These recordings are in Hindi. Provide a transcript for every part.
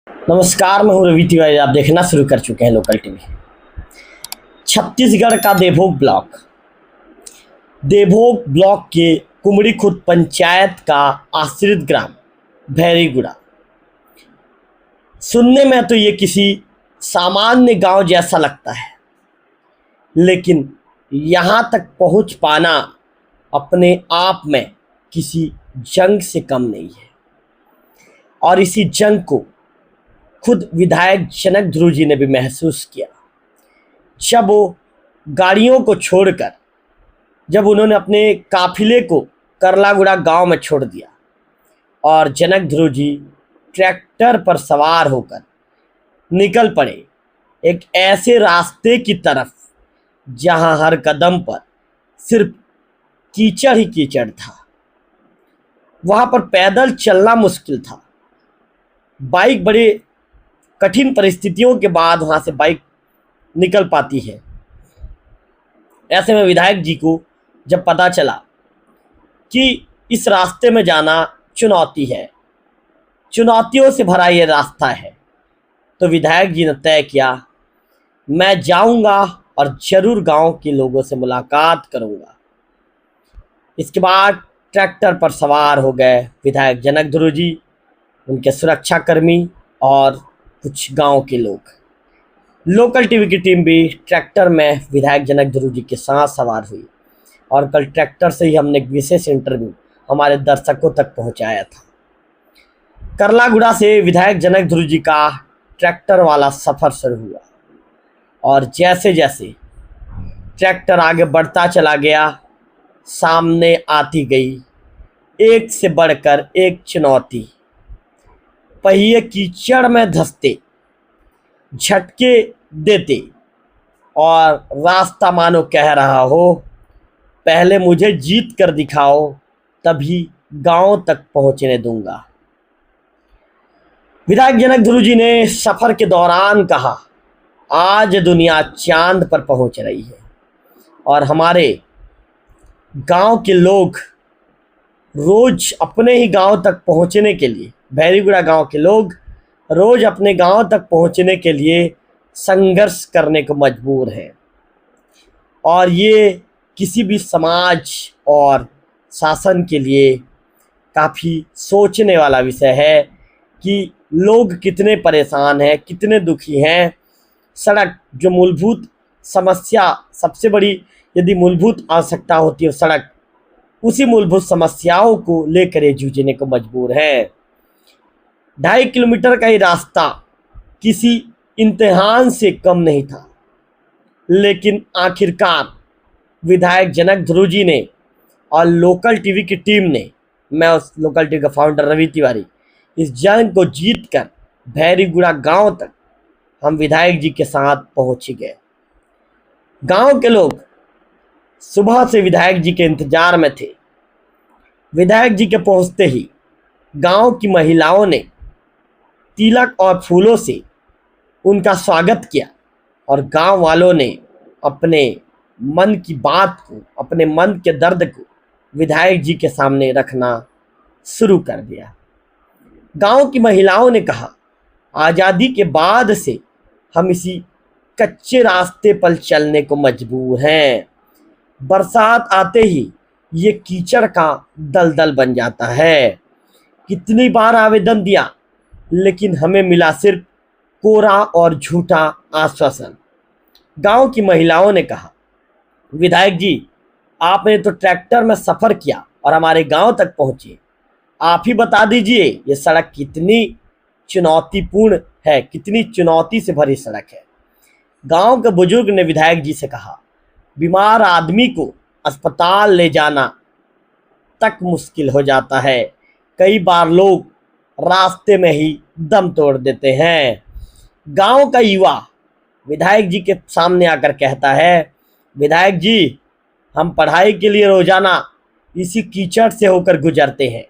नमस्कार, मैं हूं रवि तिवारी। आप देखना शुरू कर चुके हैं लोकल टीवी। छत्तीसगढ़ का देवभोग ब्लॉक के कुमड़ी खुर्द पंचायत का आश्रित ग्राम भैरीगुड़ा। सुनने में तो ये किसी सामान्य गांव जैसा लगता है, लेकिन यहाँ तक पहुँच पाना अपने आप में किसी जंग से कम नहीं है। और इसी जंग को खुद विधायक जनक ध्रुव जी ने भी महसूस किया, जब वो गाड़ियों को छोड़कर जब उन्होंने अपने काफिले को करलागुड़ा गांव में छोड़ दिया और जनक ध्रुव जी ट्रैक्टर पर सवार होकर निकल पड़े एक ऐसे रास्ते की तरफ जहां हर कदम पर सिर्फ कीचड़ ही कीचड़ था। वहां पर पैदल चलना मुश्किल था। बाइक बड़े कठिन परिस्थितियों के बाद वहां से बाइक निकल पाती है। ऐसे में विधायक जी को जब पता चला कि इस रास्ते में जाना चुनौती है, चुनौतियों से भरा ये रास्ता है, तो विधायक जी ने तय किया, मैं जाऊंगा और जरूर गांव के लोगों से मुलाकात करूंगा। इसके बाद ट्रैक्टर पर सवार हो गए विधायक जनक ध्रुव जी, उनके सुरक्षाकर्मी और कुछ गांव के लोग। लोकल टीवी की टीम भी ट्रैक्टर में विधायक जनक ध्रुव जी के साथ सवार हुई और कल ट्रैक्टर से ही हमने एक विशेष इंटरव्यू हमारे दर्शकों तक पहुंचाया था। करलागुड़ा से विधायक जनक ध्रुव जी का ट्रैक्टर वाला सफ़र शुरू हुआ और जैसे जैसे ट्रैक्टर आगे बढ़ता चला गया, सामने आती गई एक से बढ़कर एक चुनौती। पहिए कीचड़ में धंसते, झटके देते और रास्ता मानो कह रहा हो, पहले मुझे जीत कर दिखाओ, तभी गांव तक पहुंचने दूंगा। विधायक जनक ध्रुव जी ने सफर के दौरान कहा, आज दुनिया चांद पर पहुंच रही है और हमारे गांव के लोग रोज अपने ही गांव तक पहुंचने के लिए, भैरीगुड़ा गांव के लोग रोज अपने गांव तक पहुंचने के लिए संघर्ष करने को मजबूर हैं। और ये किसी भी समाज और शासन के लिए काफ़ी सोचने वाला विषय है कि लोग कितने परेशान हैं, कितने दुखी हैं। सड़क जो मूलभूत समस्या, सबसे बड़ी यदि मूलभूत आवश्यकता होती है सड़क, उसी मूलभूत समस्याओं को लेकर ये जूझने को मजबूर है। 2.5 किलोमीटर का ये रास्ता किसी इम्तिहान से कम नहीं था, लेकिन आखिरकार विधायक जनक ध्रुव जी ने और लोकल टीवी की टीम ने, मैं उस लोकल टीवी का फाउंडर रवि तिवारी, इस जंग को जीत कर भैरीगुड़ा गांव तक हम विधायक जी के साथ पहुंच गए। गांव के लोग सुबह से विधायक जी के इंतजार में थे। विधायक जी के पहुंचते ही गांव की महिलाओं ने तिलक और फूलों से उनका स्वागत किया और गांव वालों ने अपने मन की बात को, अपने मन के दर्द को विधायक जी के सामने रखना शुरू कर दिया। गांव की महिलाओं ने कहा, आज़ादी के बाद से हम इसी कच्चे रास्ते पर चलने को मजबूर हैं। बरसात आते ही ये कीचड़ का दलदल बन जाता है। कितनी बार आवेदन दिया, लेकिन हमें मिला सिर्फ कोरा और झूठा आश्वासन। गांव की महिलाओं ने कहा, विधायक जी, आपने तो ट्रैक्टर में सफ़र किया और हमारे गांव तक पहुंचे, आप ही बता दीजिए ये सड़क कितनी चुनौतीपूर्ण है, कितनी चुनौती से भरी सड़क है। गांव के बुजुर्ग ने विधायक जी से कहा, बीमार आदमी को अस्पताल ले जाना तक मुश्किल हो जाता है। कई बार लोग रास्ते में ही दम तोड़ देते हैं। गांव का युवा विधायक जी के सामने आकर कहता है, विधायक जी, हम पढ़ाई के लिए रोजाना इसी कीचड़ से होकर गुजरते हैं।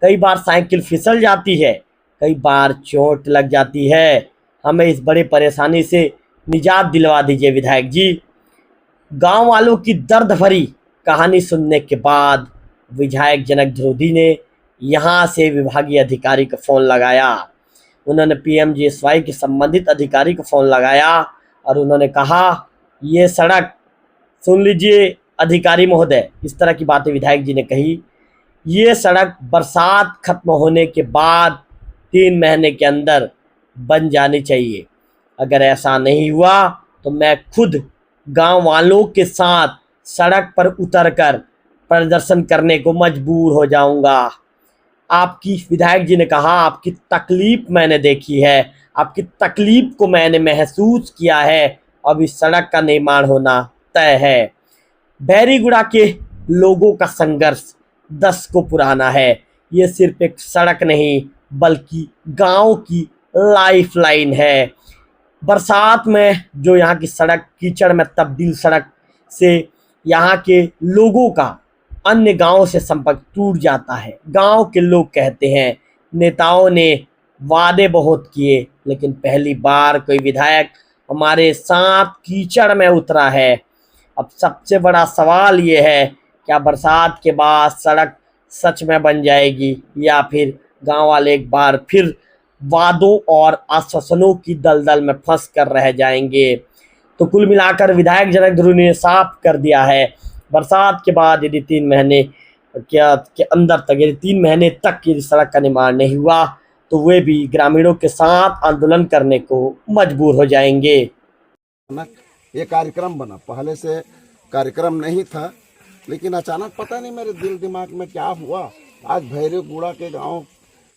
कई बार साइकिल फिसल जाती है, कई बार चोट लग जाती है। हमें इस बड़े परेशानी से निजात दिलवा दीजिए विधायक जी। गांव वालों की दर्द भरी कहानी सुनने के बाद विधायक जनक ध्रुव जी ने यहाँ से विभागीय अधिकारी को फ़ोन लगाया। उन्होंने पीएमजीएसवाई के संबंधित अधिकारी को फ़ोन लगाया और उन्होंने कहा, ये सड़क, सुन लीजिए अधिकारी महोदय, इस तरह की बातें विधायक जी ने कही, ये सड़क बरसात खत्म होने के बाद 3 महीने के अंदर बन जानी चाहिए। अगर ऐसा नहीं हुआ तो मैं खुद गांव वालों के साथ सड़क पर उतरकर प्रदर्शन करने को मजबूर हो जाऊंगा। आपकी, विधायक जी ने कहा, आपकी तकलीफ मैंने देखी है, आपकी तकलीफ को मैंने महसूस किया है। अब इस सड़क का निर्माण होना तय है। बैरीगुड़ा के लोगों का संघर्ष दशकों पुराना है। ये सिर्फ एक सड़क नहीं बल्कि गांव की लाइफलाइन है। बरसात में जो यहाँ की सड़क कीचड़ में तब्दील सड़क से यहाँ के लोगों का अन्य गांवों से संपर्क टूट जाता है। गांव के लोग कहते हैं, नेताओं ने वादे बहुत किए लेकिन पहली बार कोई विधायक हमारे साथ कीचड़ में उतरा है। अब सबसे बड़ा सवाल ये है, क्या बरसात के बाद सड़क सच में बन जाएगी या फिर गांव वाले एक बार फिर वादों और आश्वासनों की दलदल में फंस कर रह जाएंगे। तो कुल मिलाकर विधायक जनक ध्रुव ने साफ कर दिया है, बरसात के बाद यदि 3 महीने के अंदर तक, यदि 3 महीने तक यदि सड़क का निर्माण नहीं हुआ तो वे भी ग्रामीणों के साथ आंदोलन करने को मजबूर हो जाएंगे। ये कार्यक्रम बना, पहले से कार्यक्रम नहीं था, लेकिन अचानक पता नहीं मेरे दिल दिमाग में क्या हुआ, आज भैरवगुड़ा के गांव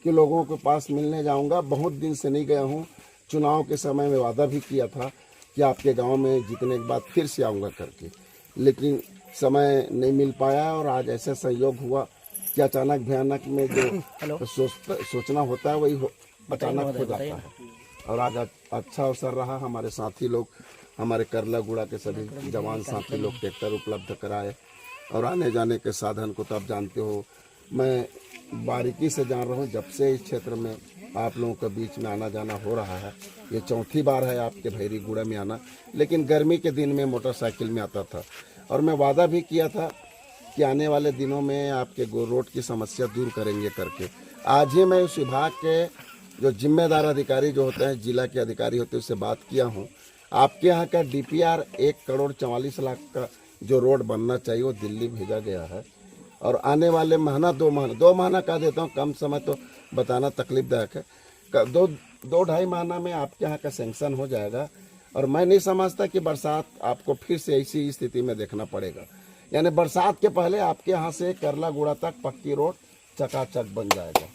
के लोगों के पास मिलने जाऊंगा। बहुत दिन से नहीं गया हूं। चुनाव के समय में वादा भी किया था कि आपके गांव में जीतने के बाद फिर से आऊंगा करके, लेकिन समय नहीं मिल पाया और आज ऐसा संयोग हुआ कि अचानक भयानक में जो सोचना होता है वही अचानक हो जाता है। और आज अच्छा अवसर रहा, हमारे साथी लोग, हमारे करलागुड़ा के सभी जवान साथी लोग ट्रैक्टर उपलब्ध कराए और आने जाने के साधन को तो आप जानते हो, मैं बारीकी से जान रहा हूँ। जब से इस क्षेत्र में आप लोगों के बीच में आना जाना हो रहा है, ये चौथी बार है आपके भैरीगुड़ा में आना, लेकिन गर्मी के दिन में मोटरसाइकिल में आता था और मैं वादा भी किया था कि आने वाले दिनों में आपके रोड की समस्या दूर करेंगे करके। आज ही मैं उस विभाग के जो जिम्मेदार अधिकारी जो होते हैं, जिला के अधिकारी होते हैं, उससे बात किया हूँ। आपके यहाँ का DPR 1,44,00,000 का जो रोड बनना चाहिए वो दिल्ली भेजा गया है और आने वाले महीना 2 महीना का देता हूँ, कम समय तो बताना तकलीफदायक है, 2-2.5 महीना में आपके यहाँ का सैंक्शन हो जाएगा। और मैं नहीं समझता कि बरसात आपको फिर से ऐसी स्थिति में देखना पड़ेगा, यानी बरसात के पहले आपके यहाँ से करलागुड़ा तक पक्की रोड चकाचक बन जाएगा।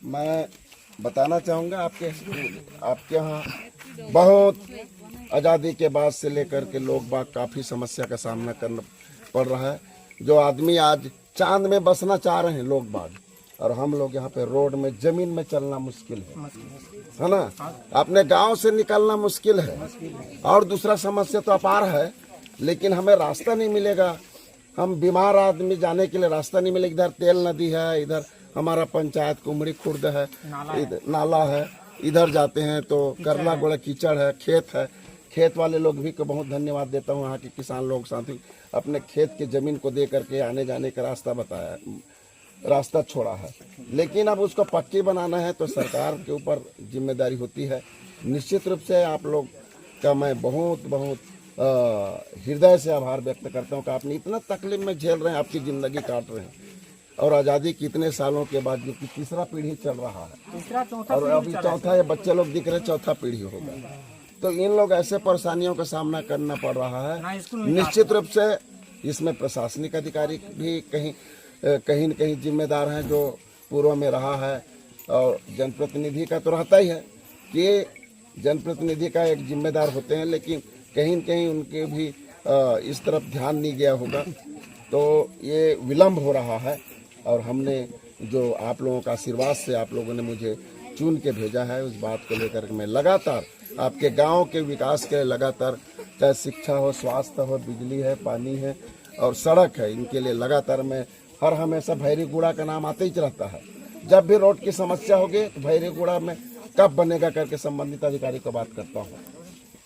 मैं बताना चाहूँगा आपके यहाँ बहुत आज़ादी के बाद से लेकर के लोग बाग काफ़ी समस्या का सामना करना पड़ रहा है। जो आदमी आज चांद में बसना चाह रहे हैं लोग बाग, और हम लोग यहाँ पे रोड में जमीन में चलना मुश्किल है ना, अपने गांव से निकलना मुश्किल है। और दूसरा समस्या तो अपार है, लेकिन हमें रास्ता नहीं मिलेगा। हम बीमार आदमी जाने के लिए रास्ता नहीं मिलेगा। इधर तेल नदी है, इधर हमारा पंचायत कुमड़ी खुर्द है, इधर नाला है, इधर जाते हैं तो करलागुड़ा कीचड़ है, खेत है। खेत वाले लोग भी को बहुत धन्यवाद देता हूँ, यहाँ के किसान लोग साथी अपने खेत के जमीन को दे करके आने जाने का रास्ता बताया, रास्ता छोड़ा है। लेकिन अब उसको पक्की बनाना है तो सरकार के ऊपर जिम्मेदारी होती है। निश्चित रूप से आप लोग का मैं बहुत बहुत हृदय से आभार व्यक्त करता हूँ कि आपने इतना तकलीफ में झेल रहे हैं, आपकी ज़िंदगी काट रहे हैं, और आज़ादी कितने सालों के बाद जो कि तीसरा पीढ़ी चल रहा है, और अभी चौथा, ये बच्चे लोग दिख रहे, चौथा पीढ़ी होगा। तो इन लोग ऐसे परेशानियों का सामना करना पड़ रहा है। निश्चित रूप से इसमें प्रशासनिक अधिकारी भी कहीं न कहीं जिम्मेदार हैं, जो पूर्व में रहा है, और जनप्रतिनिधि का तो रहता ही है कि जनप्रतिनिधि का एक जिम्मेदार होते हैं, लेकिन कहीं न कहीं उनके भी इस तरफ ध्यान नहीं गया होगा, तो ये विलम्ब हो रहा है। और हमने जो आप लोगों का आशीर्वाद से आप लोगों ने मुझे चुन के भेजा है, उस बात को लेकर के मैं लगातार आपके गांव के विकास के लगातार, चाहे शिक्षा हो, स्वास्थ्य हो, बिजली है, पानी है और सड़क है, इनके लिए लगातार मैं हर हमेशा भैरीगुड़ा का नाम आते ही रहता है। जब भी रोड की समस्या होगी तो भैरीगुड़ा में कब बनेगा करके संबंधित अधिकारी को बात करता हूँ।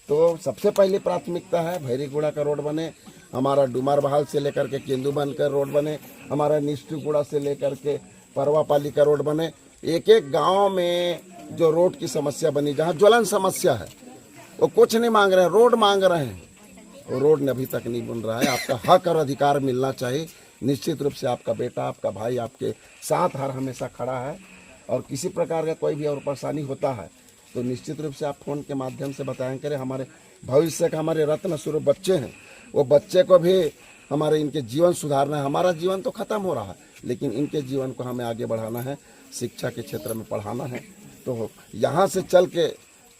तो सबसे पहली प्राथमिकता है भैरीगुड़ा का रोड बने, हमारा डुमरबहाल से लेकर के केंदूबन का रोड बने, हमारा निष्ठुपुड़ा से लेकर के परवापाली का रोड बने। एक एक गांव में जो रोड की समस्या बनी, जहां ज्वलन समस्या है, वो कुछ नहीं मांग रहे हैं, रोड मांग रहे हैं। वो रोड अभी तक नहीं बन रहा है। आपका हक और अधिकार मिलना चाहिए। निश्चित रूप से आपका बेटा, आपका भाई आपके साथ हर हमेशा खड़ा है, और किसी प्रकार का कोई भी और परेशानी होता है तो निश्चित रूप से आप फोन के माध्यम से बताएं करें। हमारे भविष्य का हमारे रत्न स्वरूप बच्चे हैं, वो बच्चे को भी हमारे इनके जीवन सुधारना है। हमारा जीवन तो खत्म हो रहा है, लेकिन इनके जीवन को हमें आगे बढ़ाना है, शिक्षा के क्षेत्र में पढ़ाना है। तो यहाँ से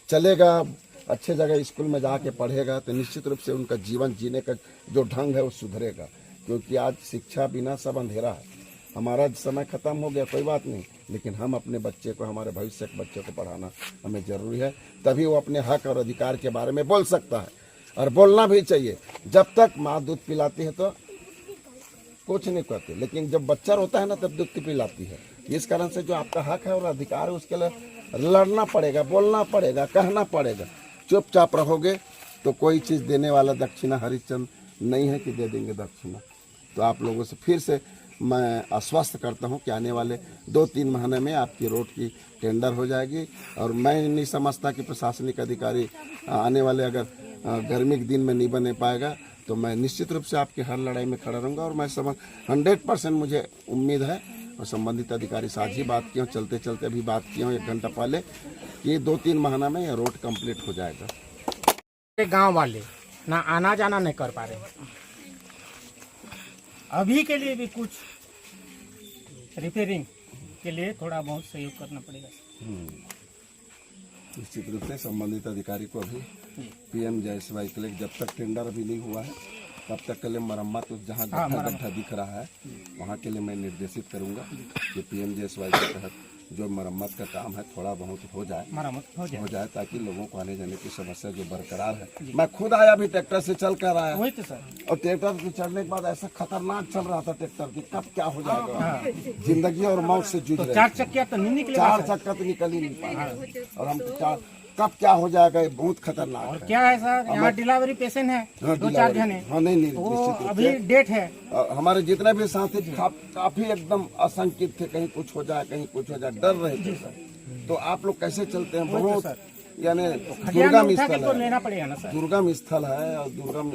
चलेगा, अच्छे जगह स्कूल में जाके पढ़ेगा तो निश्चित रूप से उनका जीवन जीने का जो ढंग है वो सुधरेगा। क्योंकि आज शिक्षा बिना सब अंधेरा है। हमारा समय खत्म हो गया, कोई बात नहीं, लेकिन हम अपने बच्चे को, हमारे भविष्य के बच्चे को पढ़ाना हमें जरूरी है। तभी वो अपने हक और अधिकार के बारे में बोल सकता है, और बोलना भी चाहिए। जब तक माँ दूध पिलाती है तो कुछ नहीं कहते, लेकिन जब बच्चा रोता है ना तब दूध पिलाती है। इस कारण से जो आपका हक है और अधिकार है उसके लिए लड़ना पड़ेगा, बोलना पड़ेगा, कहना पड़ेगा। चुपचाप रहोगे तो कोई चीज़ देने वाला दक्षिणा हरिश्चंद्र नहीं है कि दे देंगे दक्षिणा। तो आप लोगों से फिर से मैं आश्वस्त करता हूं कि आने वाले 2-3 महीने में आपकी रोड की टेंडर हो जाएगी। और मैं नहीं समझता कि प्रशासनिक अधिकारी आने वाले अगर गर्मी के दिन में नहीं बने पाएगा तो मैं निश्चित रूप से आपकी हर लड़ाई में खड़ा रहूँगा। और मैं 100% मुझे उम्मीद है, और संबंधित अधिकारी से आज ही बात की हूँ, चलते चलते अभी बात की हूँ 1 घंटा पहले, कि 2-3 महीना में यह रोड कंप्लीट हो जाएगा। गांव वाले ना आना जाना नहीं कर पा रहे हैं। अभी के लिए भी कुछ रिपेयरिंग के लिए थोड़ा बहुत सहयोग करना पड़ेगा। निश्चित रूप से संबंधित अधिकारी को अभी PM-JSY के लिए जब तक टेंडर अभी नहीं हुआ है तब तक के लिए मरम्मत, जहाँ गड्ढा दिख रहा है वहाँ के लिए मैं निर्देशित करूँगा कि PM-JSY के तहत जो मरम्मत का काम है थोड़ा बहुत हो जाए, ताकि लोगों को आने जाने की समस्या जो बरकरार है। मैं खुद आया भी ट्रैक्टर से चल कर आया, वही तो सर। और ट्रैक्टर से चढ़ने के बाद ऐसा खतरनाक चल रहा था ट्रैक्टर की, कब क्या हो जाएगा। जिंदगी और मौत से जूझ रहे, 4 चक्किया तो नहीं निकले, 4 चक्का तो निकल ही नहीं पाए, और हम तो कब क्या हो जाएगा, ये बहुत खतरनाक है। क्या है सर, यहाँ डिलीवरी पेशेंट है 2-4 जने। हाँ नहीं, वो अभी डेट है। हमारे जितने भी साथी काफी एकदम आशंकित थे, कहीं कुछ हो जाए, कहीं कुछ हो जाए, डर रहे थे सर। तो आप लोग कैसे चलते हैं, बहुत यानी दुर्गम स्थल है, लेना पड़ेगा ना सर। दुर्गम स्थल है, और दुर्गम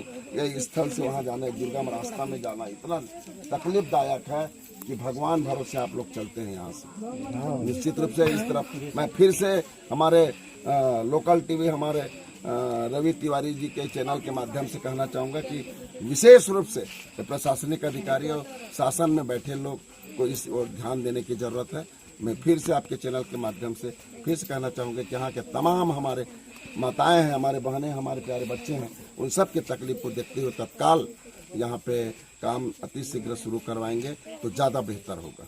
स्थल से वहाँ जाना, दुर्गम रास्ता में जाना इतना तकलीफदायक है कि भगवान भरोसे आप लोग चलते हैं यहाँ से। निश्चित रूप से इस तरफ मैं फिर से हमारे लोकल टीवी, हमारे रवि तिवारी जी के चैनल के माध्यम से कहना चाहूँगा कि विशेष रूप से प्रशासनिक अधिकारी और शासन में बैठे लोग को इस ओर ध्यान देने की जरूरत है। मैं फिर से आपके चैनल के माध्यम से फिर से कहना चाहूँगा कि यहाँ के तमाम हमारे माताएं हैं, हमारे बहनें, हमारे प्यारे बच्चे हैं, उन सब की तकलीफ को देखते हुए तत्काल यहाँ पे काम अति शीघ्र शुरू करवाएंगे तो ज़्यादा बेहतर होगा।